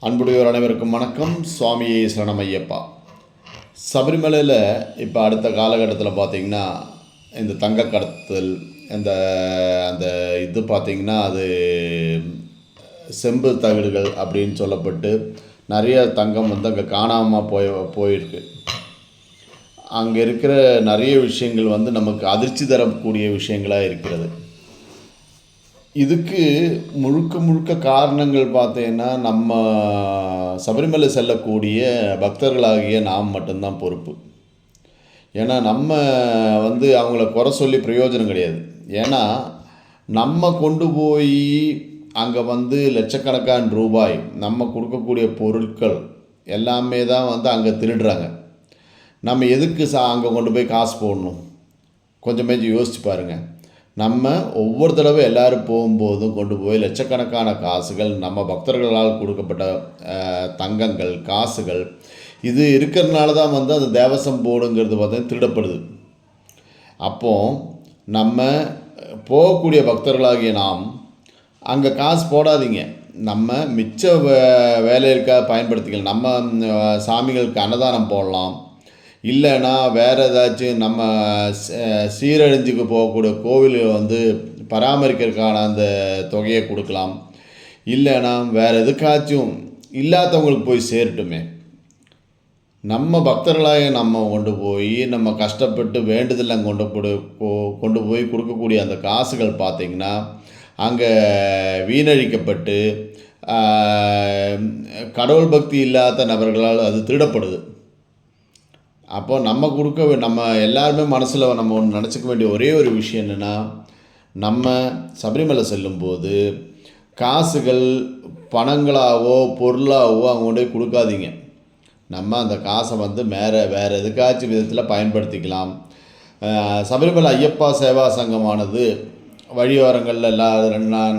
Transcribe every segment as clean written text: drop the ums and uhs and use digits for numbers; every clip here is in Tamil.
அன்புடையோர் அனைவருக்கும் வணக்கம். சுவாமியே சரணமையப்பா. சபரிமலையில் இப்போ அடுத்த காலகட்டத்தில் பார்த்திங்கன்னா இந்த தங்க கடத்தல் இந்த அந்த இது பார்த்திங்கன்னா அது செம்பு தகடுகள் அப்படின்னு சொல்லப்பட்டு நிறைய தங்கம் வந்து அங்கே காணாமல் போயிருக்கு. அங்கே இருக்கிற நிறைய விஷயங்கள் வந்து நமக்கு அதிர்ச்சி தரக்கூடிய விஷயங்களாக இருக்கிறது. இதுக்கு முழுக்க காரணங்கள் பார்த்தீங்கன்னா நம்ம சபரிமலை செல்லக்கூடிய பக்தர்களாகிய நாம் மட்டும்தான் பொறுப்பு. ஏன்னா நம்ம வந்து அவங்கள குறை சொல்லி பிரயோஜனம் கிடையாது. ஏன்னா நம்ம கொண்டு போய் அங்கே வந்து லட்சக்கணக்கான ரூபாய் நம்ம கொடுக்கக்கூடிய பொருட்கள் எல்லாமே தான் வந்து அங்கே திருடுறாங்க. நம்ம எதுக்கு அங்கே கொண்டு போய் காசு போடணும்? கொஞ்சமே யோசிச்சு பாருங்கள். நம்ம ஒவ்வொரு தடவை எல்லோரும் போகும்போதும் கொண்டு போய் லட்சக்கணக்கான காசுகள் நம்ம பக்தர்களால் கொடுக்கப்பட்ட தங்கங்கள் காசுகள் இது இருக்கிறதுனால தான் வந்து அந்த தேவசம் போர்டுங்கிறது பார்த்தீங்கன்னா திருடப்படுது. அப்போது நம்ம போகக்கூடிய பக்தர்களாகிய நாம் அங்கே காசு போடாதீங்க. நம்ம மிச்ச வேலைகளுக்காக பயன்படுத்திக்கலாம். நம்ம சாமிகளுக்கு அன்னதானம் போடலாம். இல்லைன்னா வேறு ஏதாச்சும் நம்ம சீரழிஞ்சுக்கு போகக்கூடிய கோவில் வந்து பராமரிக்கிறதுக்கான அந்த தொகையை கொடுக்கலாம். இல்லைன்னா வேறு எதுக்காச்சும் இல்லாதவங்களுக்கு போய் சேரட்டுமே. நம்ம பக்தர்களாக நம்ம கொண்டு போய் நம்ம கஷ்டப்பட்டு வேண்டுதலை கொண்டு போய் கொடுக்கக்கூடிய அந்த காசுகள் பார்த்திங்கன்னா அங்கே வீணழிக்கப்பட்டு கடவுள் பக்தி இல்லாத நபர்களால் அது திருடப்படுது. அப்போது நம்ம எல்லாருமே மனசில் நம்ம ஒன்று நினச்சிக்க வேண்டிய ஒரே ஒரு விஷயம் என்னென்னா, நம்ம சபரிமலை செல்லும்போது காசுகள் பணங்களாகவோ பொருளாகவோ அவங்க கொண்டு போய் கொடுக்காதீங்க. நம்ம அந்த காசை வந்து வேறு எதுக்காச்சும் விதத்தில் பயன்படுத்திக்கலாம். சபரிமலை ஐயப்பா சேவா சங்கமானது வழியோரங்களில்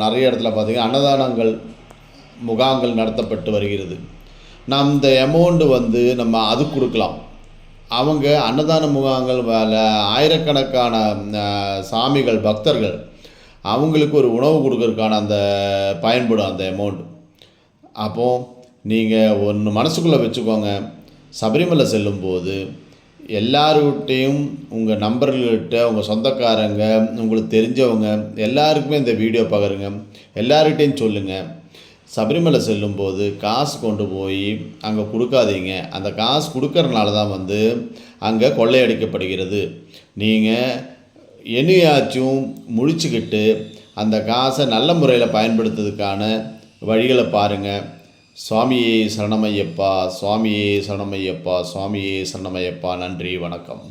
நிறைய இடத்துல பார்த்திங்கன்னா அன்னதானங்கள் முகாம்கள் நடத்தப்பட்டு வருகிறது. நம்ம இந்த அமௌண்ட்டு வந்து நம்ம அது கொடுக்கலாம். அவங்க அன்னதான முகாம்கள் ஆயிரக்கணக்கான சாமிகள் பக்தர்கள் அவங்களுக்கு ஒரு உணவு கொடுக்கறதுக்கான அந்த பயன்படும் அந்த அமௌண்ட். அப்போது நீங்கள் ஒன்று மனசுக்குள்ளே வச்சுக்கோங்க. சபரிமலை செல்லும்போது எல்லாருக்கிட்டையும் உங்கள் நண்பர்கள்கிட்ட உங்கள் சொந்தக்காரங்க உங்களுக்கு தெரிஞ்சவங்க எல்லாருக்குமே இந்த வீடியோ பகிருங்க. எல்லார்கிட்டையும் சொல்லுங்கள். சபரிமலை செல்லும்போது காசு கொண்டு போய் அங்கே கொடுக்காதீங்க. அந்த காசு கொடுக்கறனால தான் வந்து அங்கே கொள்ளையடிக்கப்படுகிறது. நீங்கள் என்னையாச்சும் முழிச்சுக்கிட்டு அந்த காசை நல்ல முறையில் பயன்படுத்துறதுக்கான வழிகளை பாருங்கள். சுவாமியே சரணமையப்பா, சுவாமியே சரணமையப்பா, சுவாமியே சரணமையப்பா. நன்றி, வணக்கம்.